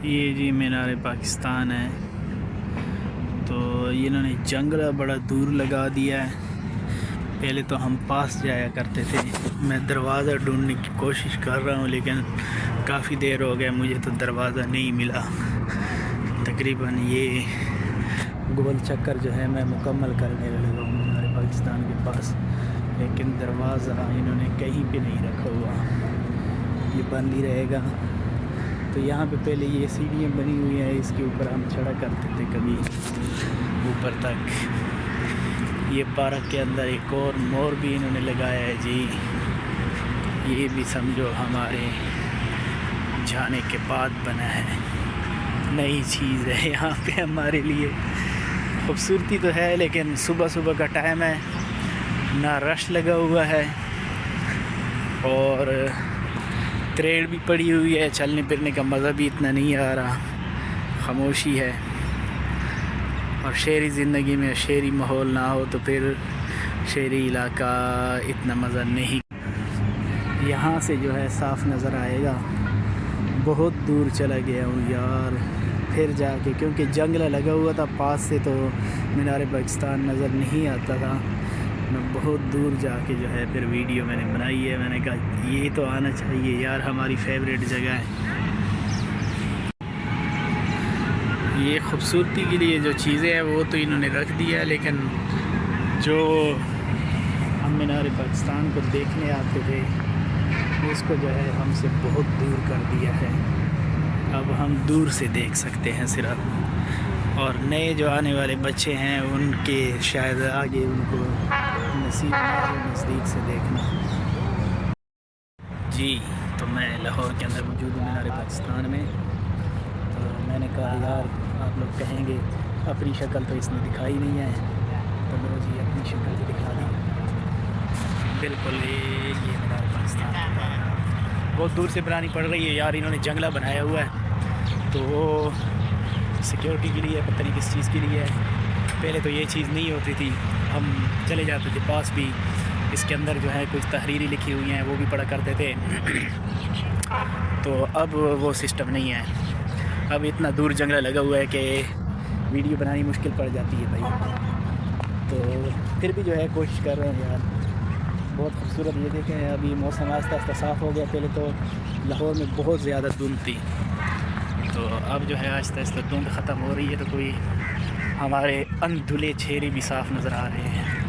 یہ جی مینار پاکستان ہے، تو انہوں نے جنگلہ بڑا دور لگا دیا ہے۔ پہلے تو ہم پاس جایا کرتے تھے، میں دروازہ ڈھونڈنے کی کوشش کر رہا ہوں لیکن کافی دیر ہو گیا، مجھے تو دروازہ نہیں ملا۔ تقریباً یہ گول چکر جو ہے میں مکمل کرنے لگا ہوں مینار پاکستان کے پاس، لیکن دروازہ انہوں نے کہیں پہ نہیں رکھا ہوا، یہ بند ہی رہے گا۔ تو یہاں پہ پہلے یہ سیڑھیاں بنی ہوئی ہیں، اس کے اوپر ہم چڑھا کرتے تھے کبھی اوپر تک۔ یہ پارک کے اندر ایک اور مور بھی انہوں نے لگایا ہے جی، یہ بھی سمجھو ہمارے جانے کے بعد بنا ہے، نئی چیز ہے یہاں پہ ہمارے لیے۔ خوبصورتی تو ہے لیکن صبح صبح کا ٹائم ہے، نہ رش لگا ہوا ہے اور تریڑ بھی پڑی ہوئی ہے، چلنے پھرنے کا مزہ بھی اتنا نہیں آ رہا، خاموشی ہے۔ اور شہری زندگی میں شہری ماحول نہ ہو تو پھر شہری علاقہ اتنا مزہ نہیں۔ یہاں سے جو ہے صاف نظر آئے گا، بہت دور چلا گیا ہوں یار پھر جا کے، کیونکہ جنگلہ لگا ہوا تھا پاس سے تو مینار پاکستان نظر نہیں آتا تھا۔ میں بہت دور جا کے جو ہے پھر ویڈیو میں نے بنائی ہے، میں نے کہا یہ تو آنا چاہیے یار، ہماری فیوریٹ جگہ ہے۔ یہ خوبصورتی کے لیے جو چیزیں ہیں وہ تو انہوں نے رکھ دیا ہے، لیکن جو ہم مینار پاکستان کو دیکھنے آتے تھے اس کو جو ہے ہم سے بہت دور کر دیا ہے، اب ہم دور سے دیکھ سکتے ہیں صرف، اور نئے جو آنے والے بچے ہیں ان کے شاید آگے ان کو نصیب نہ ہو نزدیک سے دیکھنا۔ جی تو میں لاہور کے اندر موجود ہوں مینار پاکستان میں، تو میں نے کہا یار آپ لوگ کہیں گے اپنی شکل تو اس نے دکھائی نہیں ہے، تو لو جی اپنی شکل بھی دکھا دی۔ بالکل یہ مینار پاکستان بہت دور سے بنانی پڑ رہی ہے یار، انہوں نے جنگلہ بنایا ہوا ہے تو وہ سیکیورٹی کے لیے، پتہ نہیں کس چیز کے لیے ہے۔ پہلے تو یہ چیز نہیں ہوتی تھی، ہم چلے جاتے تھے پاس بھی، اس کے اندر جو ہے کچھ تحریری لکھی ہوئی ہیں وہ بھی پڑھا کرتے تھے، تو اب وہ سسٹم نہیں ہے، اب اتنا دور جنگلہ لگا ہوا ہے کہ ویڈیو بنانی مشکل پڑ جاتی ہے بھائی۔ تو پھر بھی جو ہے کوشش کر رہے ہیں یار، بہت خوبصورت۔ یہ دیکھیں ابھی موسم آہستہ آہستہ صاف ہو گیا، پہلے تو لاہور میں بہت زیادہ دھند تھی، تو اب جو ہے آہستہ آہستہ دھند ختم ہو رہی ہے، تو کوئی ہمارے اندھلے چہرے بھی صاف نظر آ رہے ہیں۔